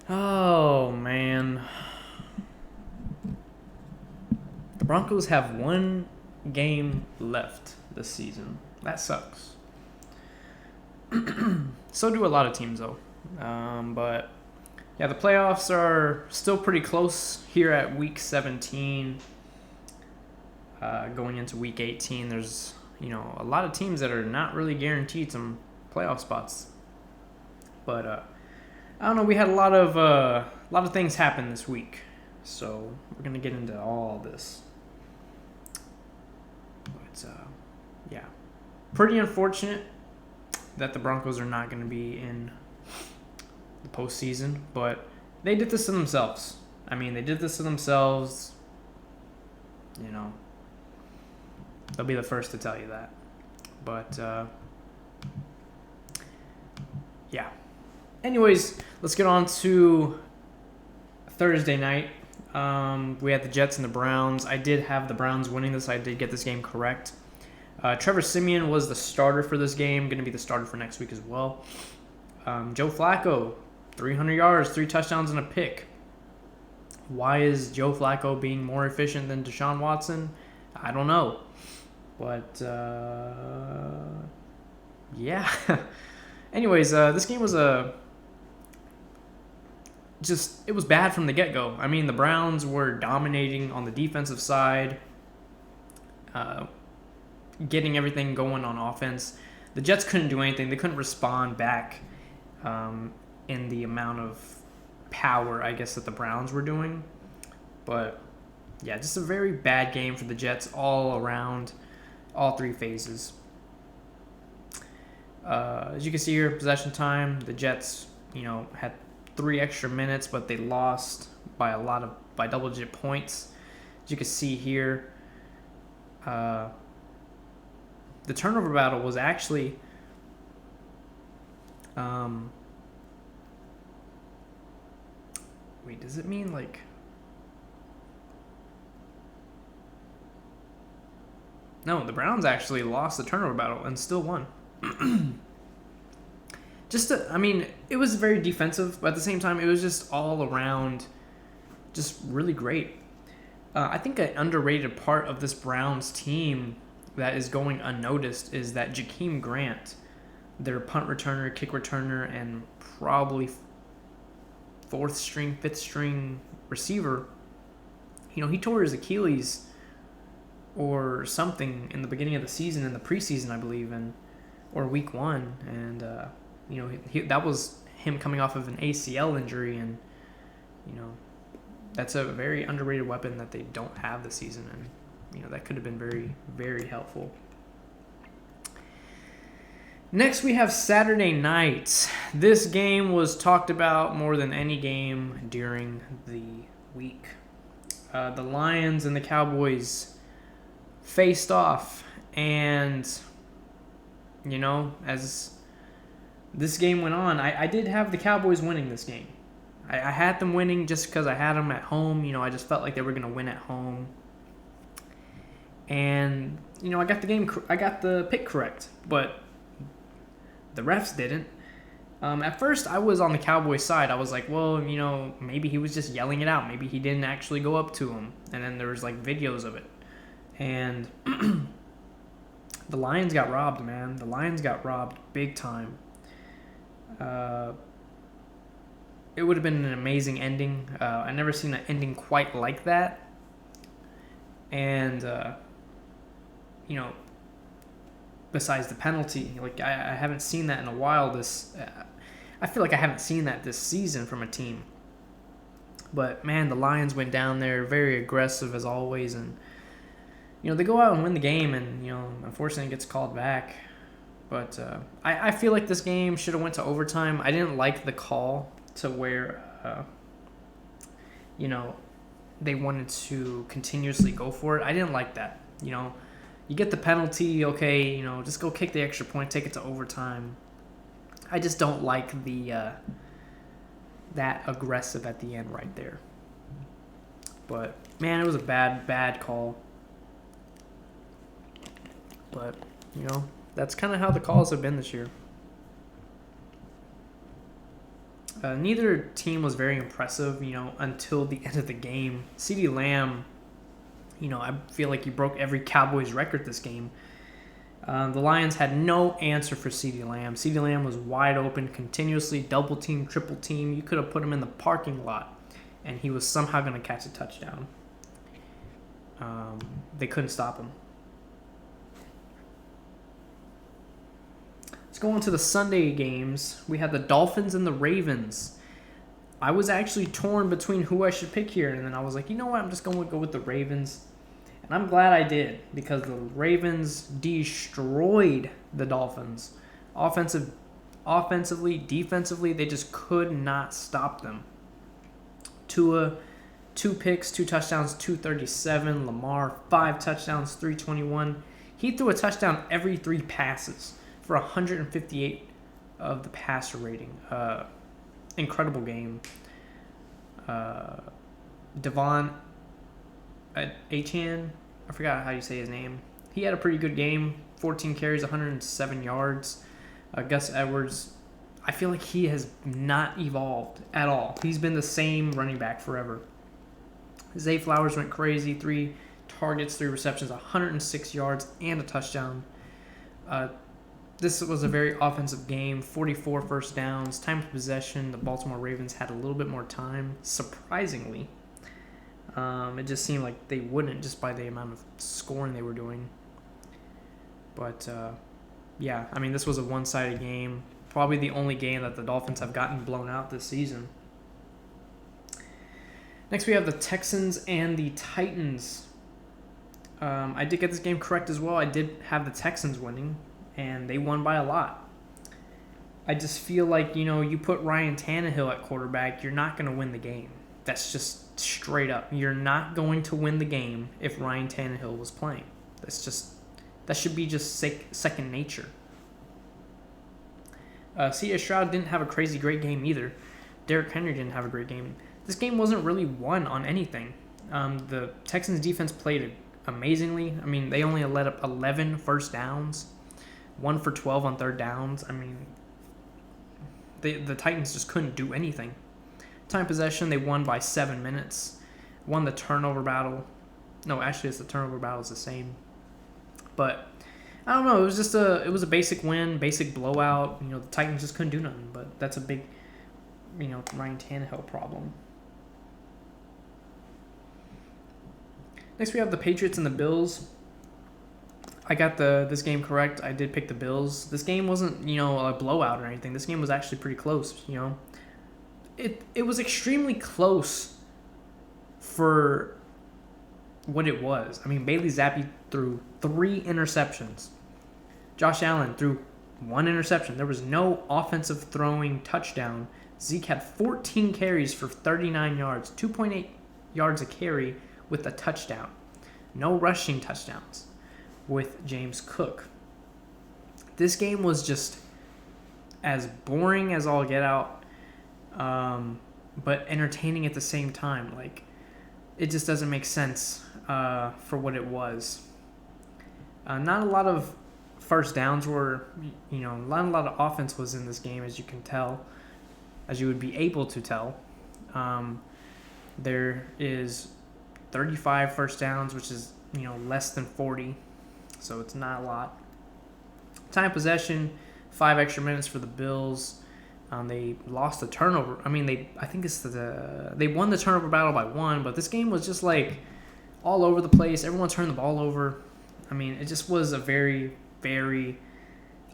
Oh, man. The Broncos have one game left this season. That sucks. So do a lot of teams, though. But yeah, the playoffs are still pretty close here at week 17. Going into week 18, there's a lot of teams that are not really guaranteed some playoff spots. But I don't know. We had a lot of things happen this week, so we're gonna get into all this. But yeah, pretty unfortunate that the Broncos are not going to be in the postseason, but they did this to themselves. I mean, they did this to themselves. They'll be the first to tell you that. But yeah. Anyways, let's get on to Thursday night. We had the Jets and the Browns. I did have the Browns winning this. I did get this game correct. Trevor Siemian was the starter for this game, going to be the starter for next week as well. Joe Flacco, 300 yards, 3 touchdowns, and a pick. Why is Joe Flacco being more efficient than Deshaun Watson? I don't know. But, yeah. Anyways, this game was it was bad from the get-go. I mean, the Browns were dominating on the defensive side, getting everything going on offense. The Jets couldn't do anything. They couldn't respond back in the amount of power, I guess, that the Browns were doing. But, yeah, just a very bad game for the Jets all around, all 3 phases. As you can see here, possession time, the Jets, had 3 extra minutes, but they lost by double-digit points. As you can see here, the turnover battle was actually wait, does it mean like no, the Browns actually lost the turnover battle and still won. It was very defensive, but at the same time, it was just all around just really great. I think an underrated part of this Browns team that is going unnoticed is that Jakeem Grant, their punt returner, kick returner, and probably 4th string, 5th string receiver, he tore his Achilles or something in the beginning of the season, in the preseason, I believe, or week 1, and that was him coming off of an ACL injury, and that's a very underrated weapon that they don't have this season, and that could have been very, very helpful. Next, we have Saturday night. This game was talked about more than any game during the week. The Lions and the Cowboys faced off, and as this game went on, I did have the Cowboys winning this game. I had them winning just because I had them at home. I just felt like they were going to win at home. And, I got the pick correct, but the refs didn't. At first, I was on the Cowboys side. I was like, well, maybe he was just yelling it out. Maybe he didn't actually go up to him. And then there was, videos of it. And the Lions got robbed, man. The Lions got robbed big time. It would have been an amazing ending. I never seen an ending quite like that. And, besides the penalty, I haven't seen that in a while. I feel like I haven't seen that this season from a team. But, man, the Lions went down there very aggressive as always. And, they go out and win the game. And, unfortunately it gets called back. But I feel like this game should have went to overtime. I didn't like the call to where, they wanted to continuously go for it. I didn't like that. You get the penalty, okay, just go kick the extra point, take it to overtime. I just don't like the that aggressive at the end right there. But, man, it was a bad, bad call. But, that's kind of how the calls have been this year. Neither team was very impressive, until the end of the game. CeeDee Lamb, I feel like he broke every Cowboys record this game. The Lions had no answer for CeeDee Lamb. CeeDee Lamb was wide open, continuously double team, triple team. You could have put him in the parking lot, and he was somehow going to catch a touchdown. They couldn't stop him. Let's go on to the Sunday games. We had the Dolphins and the Ravens. I was actually torn between who I should pick here, and then I was like, you know what? I'm just going to go with the Ravens. And I'm glad I did, because the Ravens destroyed the Dolphins. Offensively, defensively, they just could not stop them. Tua, 2 picks, 2 touchdowns, 237. Lamar, 5 touchdowns, 321. He threw a touchdown every 3 passes for 158 of the passer rating. Incredible game. Devon Achane, I forgot how you say his name. He had a pretty good game. 14 carries, 107 yards. Gus Edwards, I feel like he has not evolved at all. He's been the same running back forever. Zay Flowers went crazy. 3 targets, 3 receptions, 106 yards, and a touchdown. This was a very offensive game. 44 first downs. Time of possession, the Baltimore Ravens had a little bit more time, surprisingly. It just seemed like they wouldn't, just by the amount of scoring they were doing. But, yeah, I mean, this was a one-sided game. Probably the only game that the Dolphins have gotten blown out this season. Next, we have the Texans and the Titans. I did get this game correct as well. I did have the Texans winning, and they won by a lot. I just feel like, you put Ryan Tannehill at quarterback, you're not going to win the game. That's just straight up. You're not going to win the game if Ryan Tannehill was playing. That should be just second nature. C.J. Stroud didn't have a crazy great game either. Derrick Henry didn't have a great game. This game wasn't really won on anything. The Texans defense played amazingly. I mean, they only let up 11 first downs, 1 for 12 on third downs. I mean, the Titans just couldn't do anything. Time possession, they won by 7 minutes. Won the turnover battle. No, actually, the turnover battle is the same. But I don't know. It was a basic win, basic blowout. The Titans just couldn't do nothing. But that's a big, Ryan Tannehill problem. Next, we have the Patriots and the Bills. I got this game correct. I did pick the Bills. This game wasn't, a blowout or anything. This game was actually pretty close, It was extremely close for what it was. I mean, Bailey Zappi threw 3 interceptions. Josh Allen threw 1 interception. There was no offensive throwing touchdown. Zeke had 14 carries for 39 yards, 2.8 yards a carry with a touchdown. No rushing touchdowns with James Cook. This game was just as boring as all get out, but entertaining at the same time. Like, it just doesn't make sense for what it was. Not a lot of first downs were, not a lot of offense was in this game, as you can tell, as you would be able to tell. There is 35 first downs, which is, less than 40, so it's not a lot. Time possession, 5 extra minutes for the Bills. They lost the turnover. I mean, they won the turnover battle by 1, but this game was just like all over the place. Everyone turned the ball over. I mean, it just was a very, very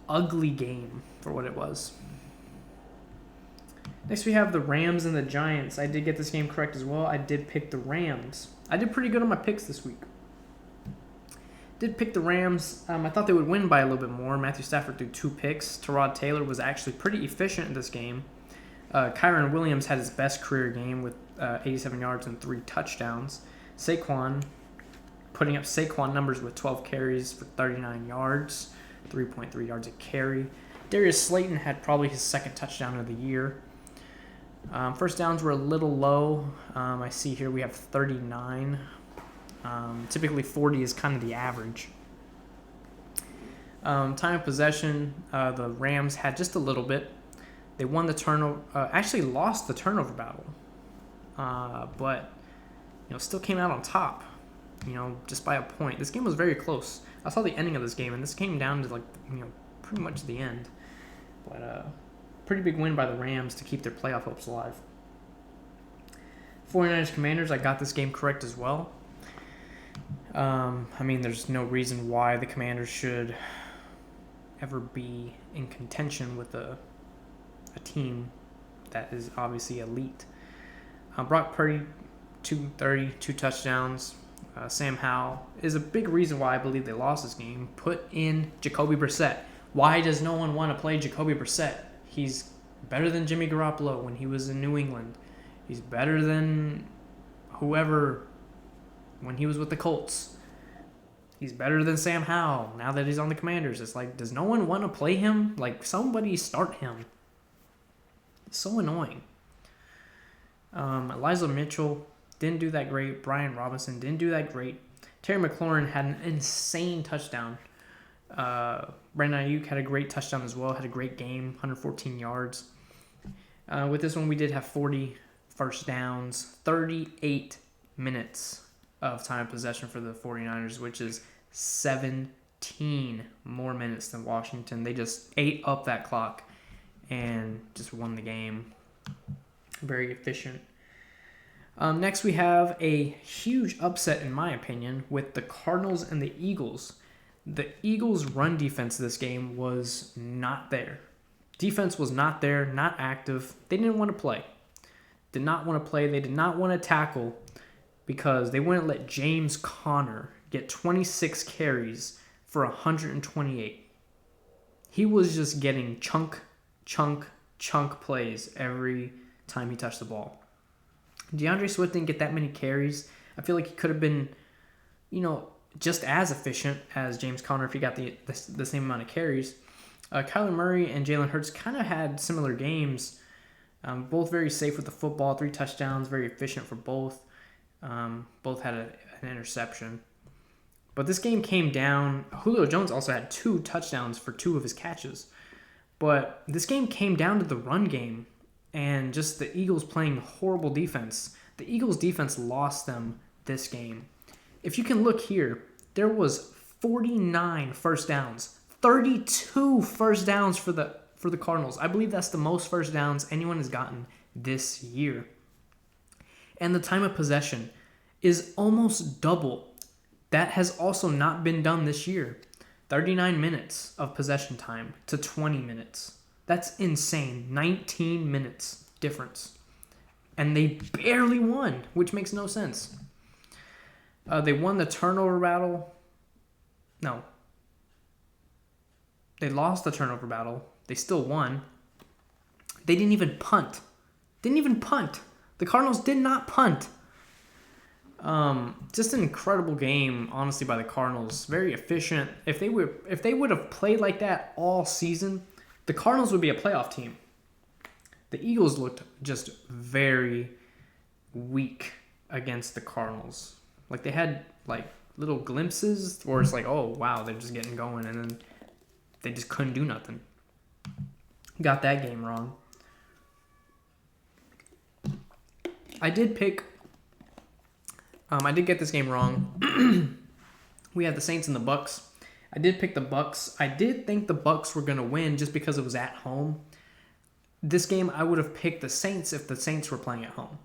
ugly game for what it was. Next, we have the Rams and the Giants. I did get this game correct as well. I did pick the Rams. I did pretty good on my picks this week. Did pick the Rams. I thought they would win by a little bit more. Matthew Stafford threw 2 picks. Tyrod Taylor was actually pretty efficient in this game. Kyron Williams had his best career game with 87 yards and 3 touchdowns. Saquon putting up Saquon numbers with 12 carries for 39 yards, 3.3 yards a carry. Darius Slayton had probably his second touchdown of the year. First downs were a little low. I see here we have 39. Typically 40 is kind of the average. Time of possession, the Rams had just a little bit. They won the turnover, actually lost the turnover battle, but still came out on top. Just by a point. This game was very close. I saw the ending of this game, and this came down to pretty much the end. But pretty big win by the Rams to keep their playoff hopes alive. 49ers Commanders, I got this game correct as well. There's no reason why the Commanders should ever be in contention with a team that is obviously elite. Brock Purdy, 230, 2 touchdowns. Sam Howell is a big reason why I believe they lost this game. Put in Jacoby Brissett. Why does no one want to play Jacoby Brissett? He's better than Jimmy Garoppolo when he was in New England. He's better than whoever when he was with the Colts. He's better than Sam Howell now that he's on the Commanders. It's like, does no one want to play him? Somebody start him. It's so annoying. Elijah Mitchell didn't do that great. Brian Robinson didn't do that great. Terry McLaurin had an insane touchdown. Brandon Ayuk had a great touchdown as well. Had a great game, 114 yards. With this one, we did have 40 first downs, 38 minutes of time of possession for the 49ers, which is 17 more minutes than Washington. They just ate up that clock and just won the game. Very efficient. Next, we have a huge upset, in my opinion, with the Cardinals and the Eagles. The Eagles' run defense this game was not there. Defense was not there, not active. They didn't want to play. Did not want to play. They did not want to tackle because they wouldn't let James Conner get 26 carries for 128. He was just getting chunk plays every time he touched the ball. DeAndre Swift didn't get that many carries. I feel like he could have been, just as efficient as James Conner if he got the same amount of carries. Kyler Murray and Jalen Hurts kind of had similar games. Both very safe with the football, 3 touchdowns, very efficient for both. Both had an interception. But this game came down. Julio Jones also had 2 touchdowns for 2 of his catches. But this game came down to the run game and just the Eagles playing horrible defense. The Eagles' defense lost them this game. If you can look here, there was 49 first downs, 32 first downs for the Cardinals. I believe that's the most first downs anyone has gotten this year. And the time of possession is almost double. That has also not been done this year. 39 minutes of possession time to 20 minutes. That's insane. 19 minutes difference. And they barely won, which makes no sense. They won the turnover battle. No. They lost the turnover battle. They still won. They didn't even punt. The Cardinals did not punt. Just an incredible game, honestly, by the Cardinals. Very efficient. If they would have played like that all season, the Cardinals would be a playoff team. The Eagles looked just very weak against the Cardinals. They had little glimpses where it's oh wow, they're just getting going, and then they just couldn't do nothing. Got that game wrong. I did get this game wrong. We had the Saints and the Bucs. I did pick the Bucs. I did think the Bucs were going to win just because it was at home. This game, I would have picked the Saints if the Saints were playing at home.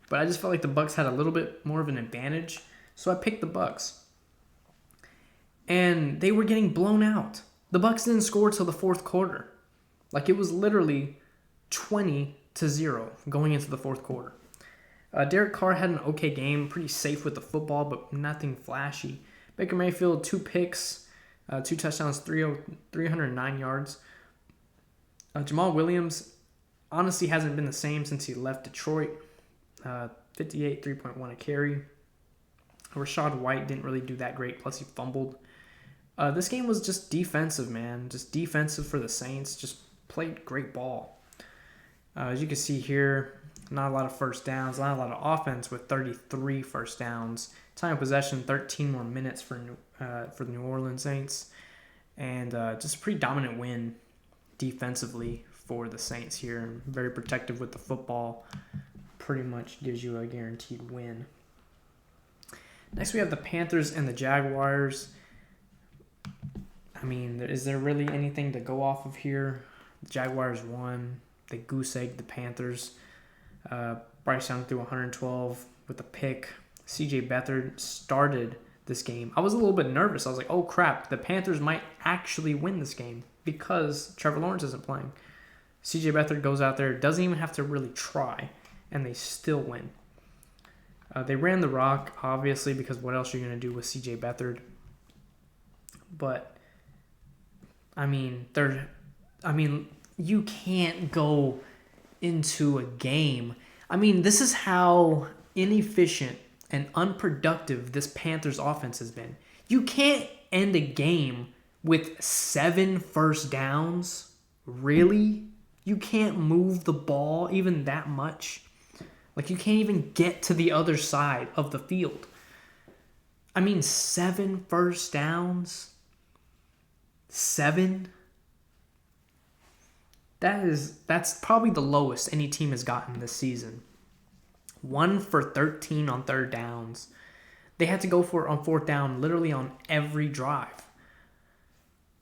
But I just felt like the Bucs had a little bit more of an advantage, so I picked the Bucs. And they were getting blown out. The Bucs didn't score till the fourth quarter. It was literally 20-0 going into the fourth quarter. Derek Carr had an okay game, pretty safe with the football, but nothing flashy. Baker Mayfield, 2 picks, 2 touchdowns, 309 yards. Jamal Williams honestly hasn't been the same since he left Detroit. 58, 3.1 a carry. Rashad White didn't really do that great, plus he fumbled. This game was just defensive, man. Just defensive for the Saints. Just played great ball. As you can see here, not a lot of first downs, not a lot of offense with 33 first downs. Time of possession, 13 more minutes for the New Orleans Saints. And just a pretty dominant win defensively for the Saints here. Very protective with the football. Pretty much gives you a guaranteed win. Next, we have the Panthers and the Jaguars. I mean, is there really anything to go off of here? The Jaguars won. They goose-egged the Panthers. Bryce Young threw 112 with a pick. C.J. Beathard started this game. I was a little bit nervous. I was like, oh, crap. The Panthers might actually win this game because Trevor Lawrence isn't playing. C.J. Beathard goes out there, doesn't even have to really try, and they still win. They ran the rock, obviously, because what else are you going to do with C.J. Beathard? But, you can't go into a game. This is how inefficient and unproductive this Panthers offense has been. You can't end a game with 7 first downs. Really? You can't move the ball even that much. Like, you can't even get to the other side of the field. 7 first downs? 7? That's probably the lowest any team has gotten this season. 1 for 13 on third downs. They had to go for it on fourth down literally on every drive.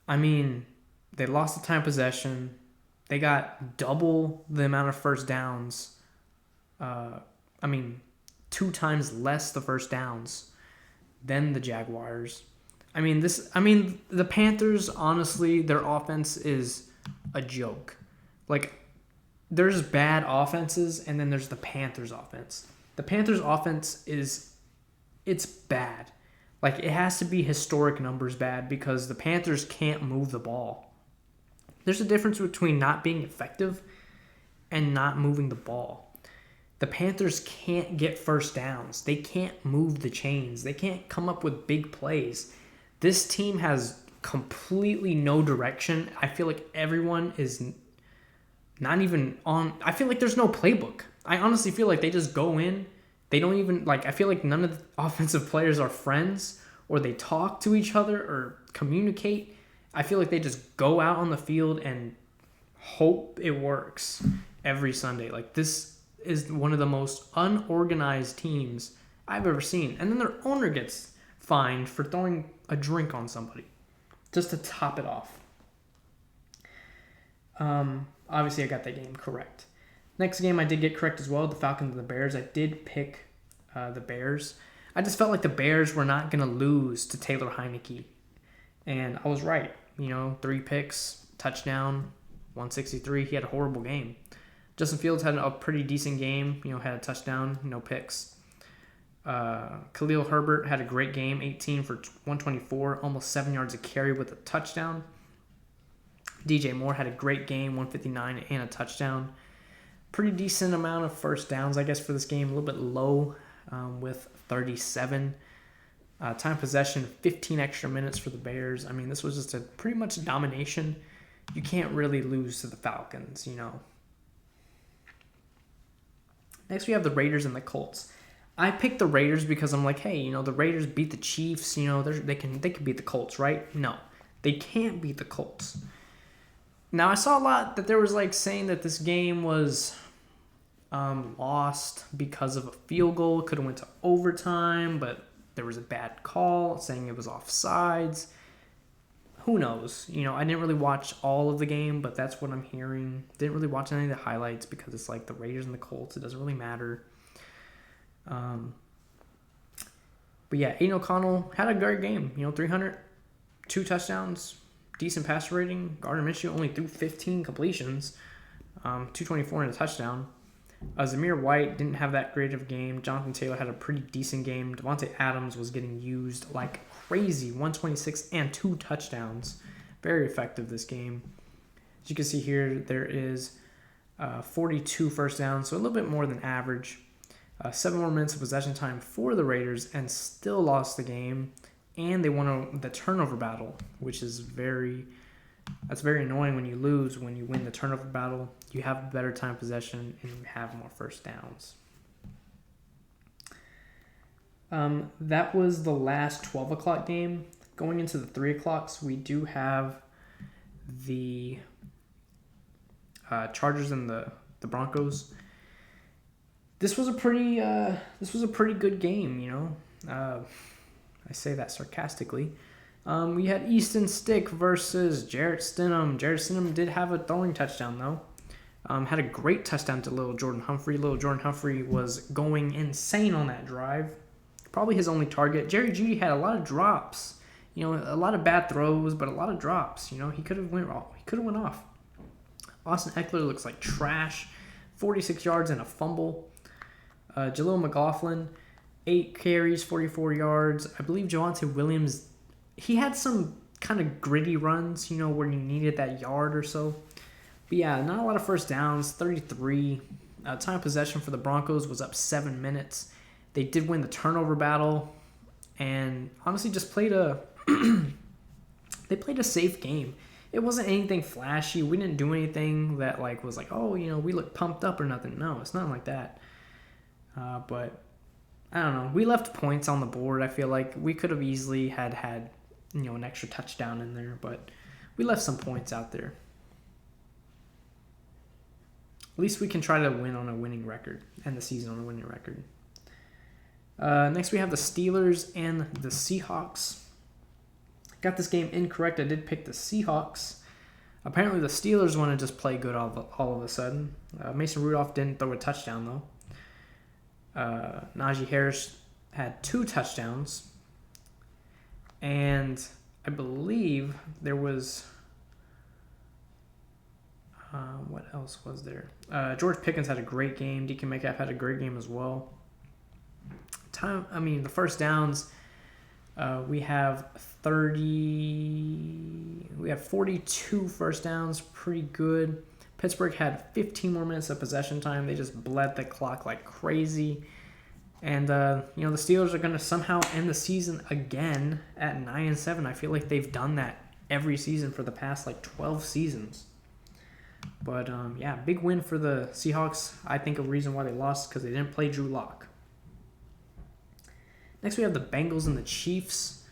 They lost the time possession. They got double the amount of first downs. 2 times less the first downs than the Jaguars. The Panthers, honestly, their offense is a joke. Like, there's bad offenses, and then there's the Panthers offense. The Panthers offense it's bad. Like, it has to be historic numbers bad because the Panthers can't move the ball. There's a difference between not being effective and not moving the ball. The Panthers can't get first downs. They can't move the chains. They can't come up with big plays. This team has completely no direction. I feel like everyone is not even on. I feel like there's no playbook. I honestly feel like they just go in. They don't even, I feel like none of the offensive players are friends or they talk to each other or communicate. I feel like they just go out on the field and hope it works every Sunday. Like, this is one of the most unorganized teams I've ever seen. And then their owner gets fined for throwing a drink on somebody just to top it off. Obviously, I got that game correct. Next game I did get correct as well, the Falcons and the Bears. I did pick the Bears. I just felt like the Bears were not going to lose to Taylor Heineke. And I was right. 3 picks, touchdown, 163. He had a horrible game. Justin Fields had a pretty decent game. Had a touchdown, no picks. Khalil Herbert had a great game, 18 for 124, almost 7 yards a carry with a touchdown. DJ Moore had a great game, 159 and a touchdown. Pretty decent amount of first downs, I guess, for this game. A little bit low with 37. Time possession, 15 extra minutes for the Bears. This was just a pretty much domination. You can't really lose to the Falcons, Next, we have the Raiders and the Colts. I picked the Raiders because I'm like, hey, the Raiders beat the Chiefs. They can beat the Colts, right? No, they can't beat the Colts. Now, I saw a lot that there was saying that this game was lost because of a field goal. It could have went to overtime, but there was a bad call saying it was offsides. Who knows? I didn't really watch all of the game, but that's what I'm hearing. Didn't really watch any of the highlights because it's like the Raiders and the Colts. It doesn't really matter. But yeah, Aiden O'Connell had a great game. 300, 2 touchdowns, decent passer rating. Gardner Minshew only threw 15 completions, 224 and a touchdown. Zamir White didn't have that great of a game. Jonathan Taylor had a pretty decent game. Devontae Adams was getting used like crazy, 126 and 2 touchdowns. Very effective this game. As you can see here, there is 42 first downs, so a little bit more than average. 7 more minutes of possession time for the Raiders and still lost the game. And they won the turnover battle, which is very annoying when you lose. When you win the turnover battle, you have better time possession and you have more first downs. That was the last 12 o'clock game. Going into the 3 o'clocks, we do have the Chargers and the Broncos. This was a pretty good game, you know. I say that sarcastically. We had Easton Stick versus Jarrett Stidham. Jarrett Stidham did have a throwing touchdown, though. Had a great touchdown to little Jordan Humphrey. Little Jordan Humphrey was going insane on that drive. Probably his only target. Jerry Jeudy had a lot of drops. You know, a lot of bad throws, but a lot of drops. You know, he could have went off. Austin Eckler looks like trash. 46 yards and a fumble. Jaleel McLaughlin, 8 carries, 44 yards. I believe Javonte Williams, he had some kind of gritty runs, you know, where you needed that yard or so. But yeah, not a lot of first downs, 33. Time of possession for the Broncos was up 7 minutes. They did win the turnover battle and honestly just played a safe game. It wasn't anything flashy. We didn't do anything that was like, oh, you know, we look pumped up or nothing. No, it's nothing like that. But I don't know. We left points on the board. I feel like we could have easily had you know, an extra touchdown in there, but we left some points out there. At least we can try to win on a winning record, end the season on a winning record. Next we have the Steelers and the Seahawks. Got this game incorrect. I did pick the Seahawks. Apparently the Steelers want to just play good all of a sudden. Mason Rudolph didn't throw a touchdown though. Najee Harris had 2 touchdowns. And I believe there was... what else was there? George Pickens had a great game. DK Metcalf had a great game as well. The first downs, we have 42 first downs, pretty good. Pittsburgh had 15 more minutes of possession time. They just bled the clock like crazy. And, you know, the Steelers are going to somehow end the season again at 9-7. I feel like they've done that every season for the past, 12 seasons. But, yeah, big win for the Seahawks. I think a reason why they lost because they didn't play Drew Lock. Next, we have the Bengals and the Chiefs.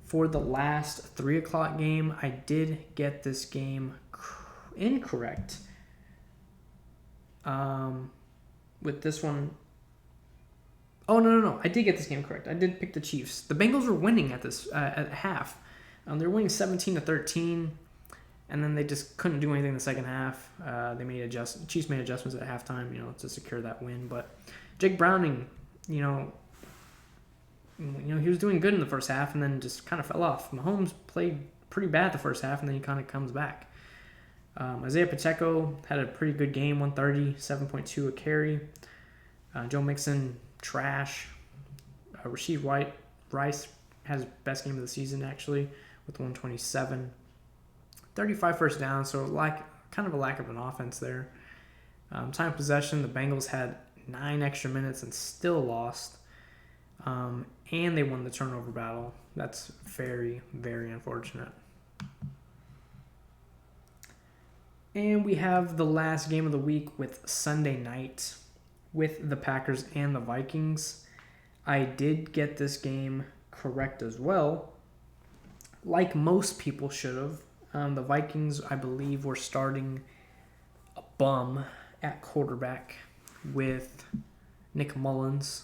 For the last 3 o'clock game, I did get this game incorrect. With this one... Oh, no. I did get this game correct. I did pick the Chiefs. The Bengals were winning at this at half. They were winning 17-13. And then they just couldn't do anything in the second half. Chiefs made adjustments at halftime, you know, to secure that win. But Jake Browning, you know, he was doing good in the first half and then just kind of fell off. Mahomes played pretty bad the first half and then he kind of comes back. Isaiah Pacheco had a pretty good game, 130, 7.2 a carry. Joe Mixon, trash. Rashid Rice had his best game of the season, actually, with 127. 35 first down, so kind of a lack of an offense there. Time of possession, the Bengals had 9 extra minutes and still lost. And they won the turnover battle. That's very, very unfortunate. And we have the last game of the week with Sunday night with the Packers and the Vikings. I did get this game correct as well, like most people should have. The Vikings, I believe, were starting a bum at quarterback with Nick Mullins.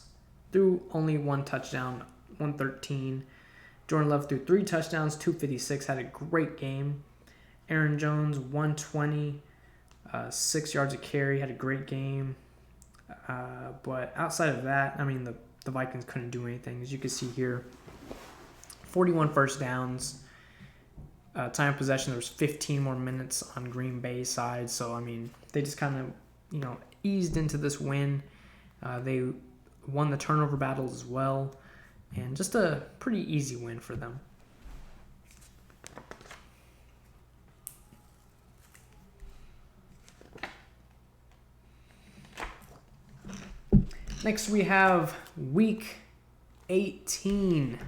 Threw only 1 touchdown, 113. Jordan Love threw 3 touchdowns, 256. Had a great game. Aaron Jones, 120, 6 yards a carry. Had a great game. But outside of that, the Vikings couldn't do anything. As you can see here, 41 first downs. Time of possession, there was 15 more minutes on Green Bay's side. So, they just kind of, eased into this win. They won the turnover battle as well. And just a pretty easy win for them. Next, we have Week 18.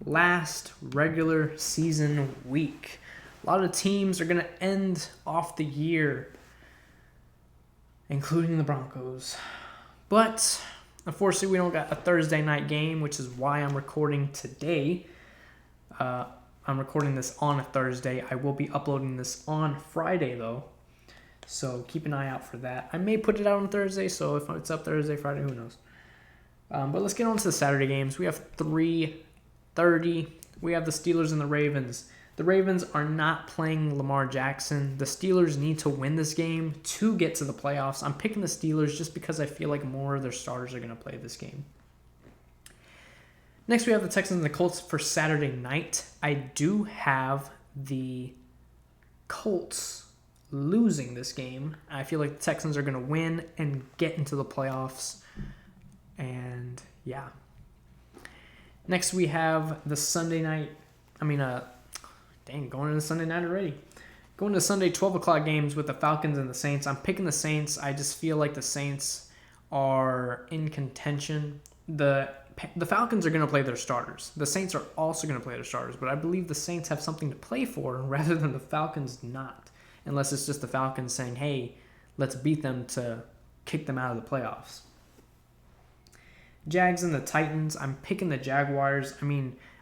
Last regular season week. A lot of teams are going to end off the year, including the Broncos. But unfortunately, we don't got a Thursday night game, which is why I'm recording today. I'm recording this on a Thursday. I will be uploading this on Friday, though. So keep an eye out for that. I may put it out on Thursday, so if it's up Thursday, Friday, who knows. But let's get on to the Saturday games. We have 3:30. We have the Steelers and the Ravens. The Ravens are not playing Lamar Jackson. The Steelers need to win this game to get to the playoffs. I'm picking the Steelers just because I feel like more of their starters are going to play this game. Next, we have the Texans and the Colts for Saturday night. I do have the Colts losing this game. I feel like the Texans are going to win and get into the playoffs. And, yeah. Next, we have the Sunday night. Going into Sunday night already. Going to Sunday 12 o'clock games with the Falcons and the Saints. I'm picking the Saints. I just feel like the Saints are in contention. The Falcons are going to play their starters. The Saints are also going to play their starters, but I believe the Saints have something to play for rather than the Falcons not. Unless it's just the Falcons saying, hey, let's beat them to kick them out of the playoffs. Jags and the Titans. I'm picking the Jaguars.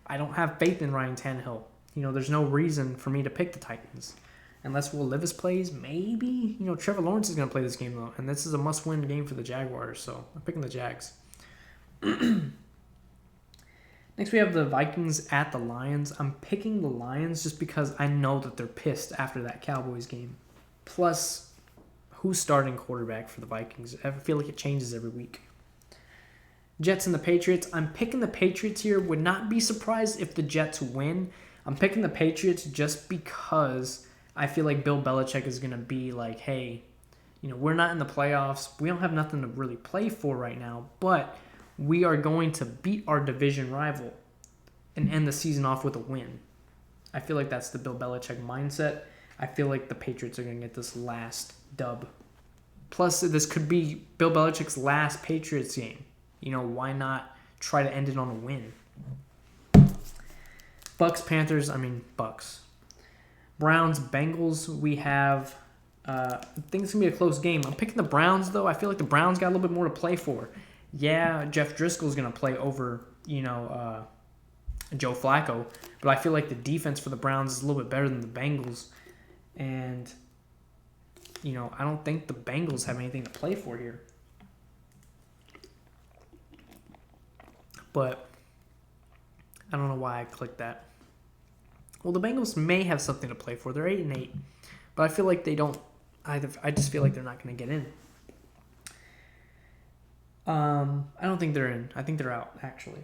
I don't have faith in Ryan Tannehill. There's no reason for me to pick the Titans. Unless Will Levis plays, maybe. Trevor Lawrence is going to play this game, though. And this is a must-win game for the Jaguars, so I'm picking the Jags. Next, we have the Vikings at the Lions. I'm picking the Lions just because I know that they're pissed after that Cowboys game. Plus, who's starting quarterback for the Vikings? I feel like it changes every week. Jets and the Patriots. I'm picking the Patriots here. Would not be surprised if the Jets win. I'm picking the Patriots just because I feel like Bill Belichick is going to be like, hey, we're not in the playoffs. We don't have nothing to really play for right now, but we are going to beat our division rival and end the season off with a win. I feel like that's the Bill Belichick mindset. I feel like the Patriots are going to get this last dub. Plus, this could be Bill Belichick's last Patriots game. Why not try to end it on a win? Panthers. Bucks. Browns, Bengals. We have, I think it's going to be a close game. I'm picking the Browns, though. I feel like the Browns got a little bit more to play for. Yeah, Jeff Driscoll's going to play over, Joe Flacco. But I feel like the defense for the Browns is a little bit better than the Bengals. And, I don't think the Bengals have anything to play for here. But I don't know why I clicked that. Well, the Bengals may have something to play for. They're 8-8. But I feel like they don't either. I just feel like they're not going to get in. I don't think they're in. I think they're out, actually.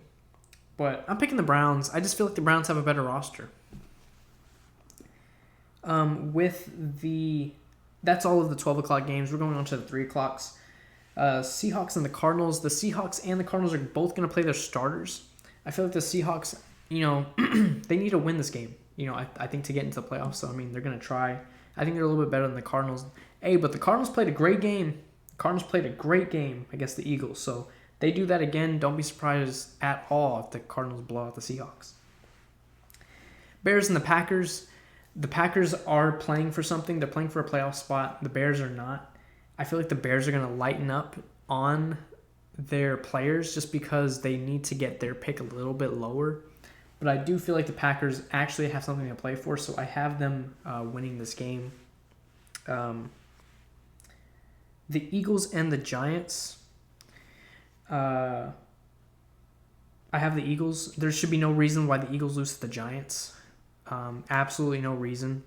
But I'm picking the Browns. I just feel like the Browns have a better roster. That's all of the 12 o'clock games. We're going on to the 3 o'clocks. Seahawks and the Cardinals. The Seahawks and the Cardinals are both going to play their starters. I feel like the Seahawks, they need to win this game. I think to get into the playoffs. So, they're going to try. I think they're a little bit better than the Cardinals. Hey, but the Cardinals played a great game. Cardinals played a great game against the Eagles. So, they do that again. Don't be surprised at all if the Cardinals blow out the Seahawks. Bears and the Packers. The Packers are playing for something. They're playing for a playoff spot. The Bears are not. I feel like the Bears are going to lighten up on their players just because they need to get their pick a little bit lower. But I do feel like the Packers actually have something to play for, so I have them winning this game. The Eagles and the Giants. I have the Eagles. There should be no reason why the Eagles lose to the Giants. Absolutely no reason.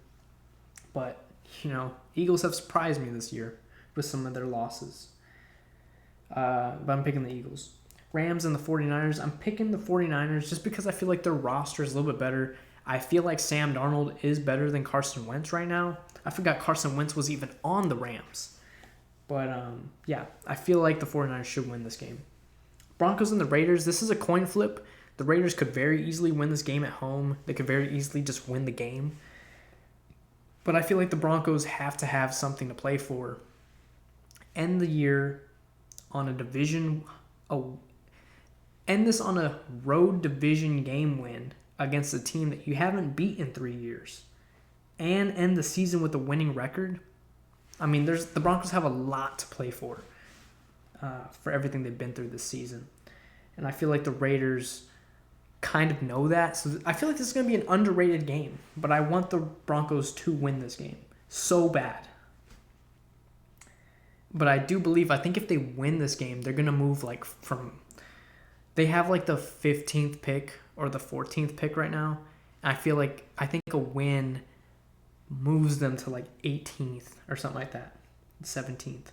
But, Eagles have surprised me this year with some of their losses. But I'm picking the Eagles. Rams and the 49ers. I'm picking the 49ers just because I feel like their roster is a little bit better. I feel like Sam Darnold is better than Carson Wentz right now. I forgot Carson Wentz was even on the Rams. But, I feel like the 49ers should win this game. Broncos and the Raiders. This is a coin flip. The Raiders could very easily win this game at home. They could very easily just win the game. But I feel like the Broncos have to have something to play for. End the year on a end this on a road division game win against a team that you haven't beat in 3 years. And end the season with a winning record. The Broncos have a lot to play for everything they've been through this season. And I feel like the Raiders kind of know that. So I feel like this is going to be an underrated game. But I want the Broncos to win this game so bad. But I do believe, I think if they win this game, they're going to move like from, they have like the 15th pick or the 14th pick right now. I think a win moves them to like 18th or something like that, 17th.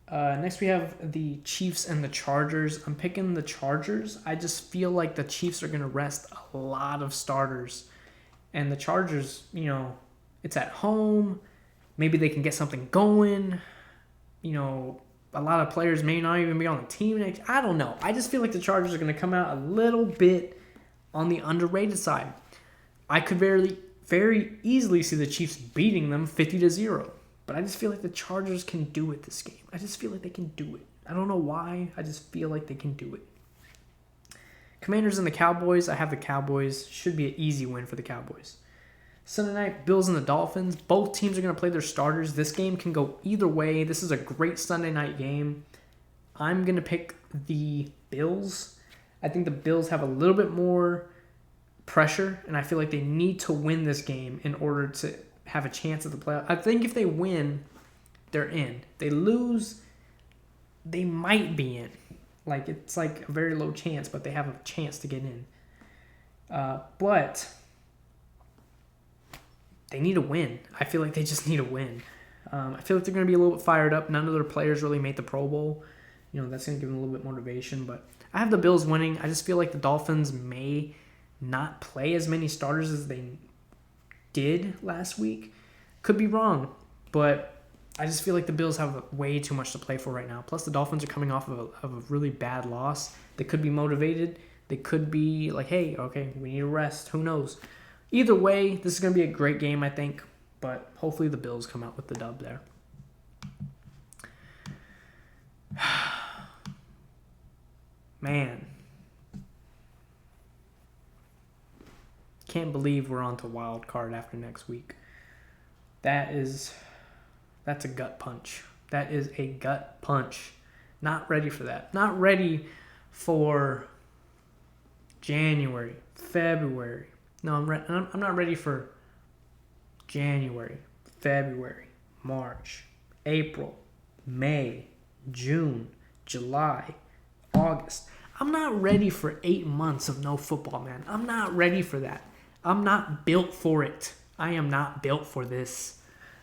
Next we have the Chiefs and the Chargers. I'm picking the Chargers. I just feel like the Chiefs are going to rest a lot of starters. And the Chargers, it's at home. Maybe they can get something going. A lot of players may not even be on the team next. I don't know. I just feel like the Chargers are going to come out a little bit on the underrated side. I could very easily see the Chiefs beating them 50-0. But I just feel like the Chargers can do it this game. I just feel like they can do it. I don't know why. I just feel like they can do it. Commanders and the Cowboys. I have the Cowboys. Should be an easy win for the Cowboys. Sunday night, Bills and the Dolphins. Both teams are going to play their starters. This game can go either way. This is a great Sunday night game. I'm going to pick the Bills. I think the Bills have a little bit more pressure, and I feel like they need to win this game in order to have a chance at the playoff. I think if they win, they're in. They lose, they might be in. Like, it's like a very low chance, but they have a chance to get in. But they need a win. I feel like they just need a win. I feel like they're going to be a little bit fired up. None of their players really made the Pro Bowl. That's going to give them a little bit more motivation. But I have the Bills winning. I just feel like the Dolphins may not play as many starters as they did last week. Could be wrong, but I just feel like the Bills have way too much to play for right now. Plus, the Dolphins are coming off of a really bad loss. They could be motivated. They could be like, hey, okay, we need a rest. Who knows? Either way, this is going to be a great game, I think. But hopefully the Bills come out with the dub there. Man. Can't believe we're on to wild card after next week. That's a gut punch. That is a gut punch. Not ready for that. Not ready for January, February. No, I'm not ready for January, February, March, April, May, June, July, August. I'm not ready for 8 months of no football, man. I'm not ready for that. I'm not built for it. I am not built for this.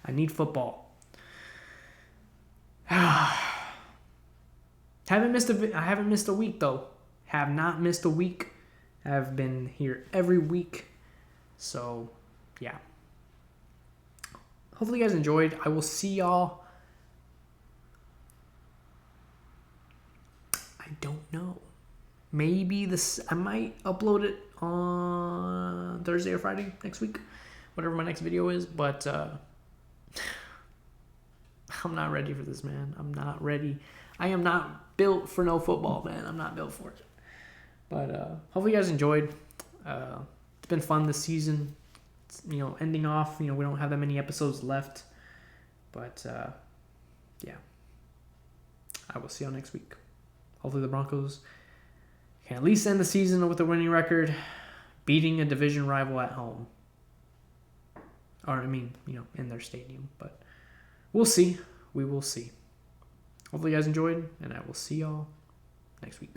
I need football. I haven't missed a week, though. Have not missed a week. I've been here every week. So, yeah. Hopefully you guys enjoyed. I will see y'all. I don't know. Maybe I might upload it on Thursday or Friday next week. Whatever my next video is. But I'm not ready for this, man. I'm not ready. I am not built for no football, man. I'm not built for it. But hopefully you guys enjoyed. It's been fun this season. It's, ending off. We don't have that many episodes left. But, yeah. I will see y'all next week. Hopefully the Broncos can at least end the season with a winning record, beating a division rival at home. Or, in their stadium. But we'll see. We will see. Hopefully you guys enjoyed, and I will see y'all next week.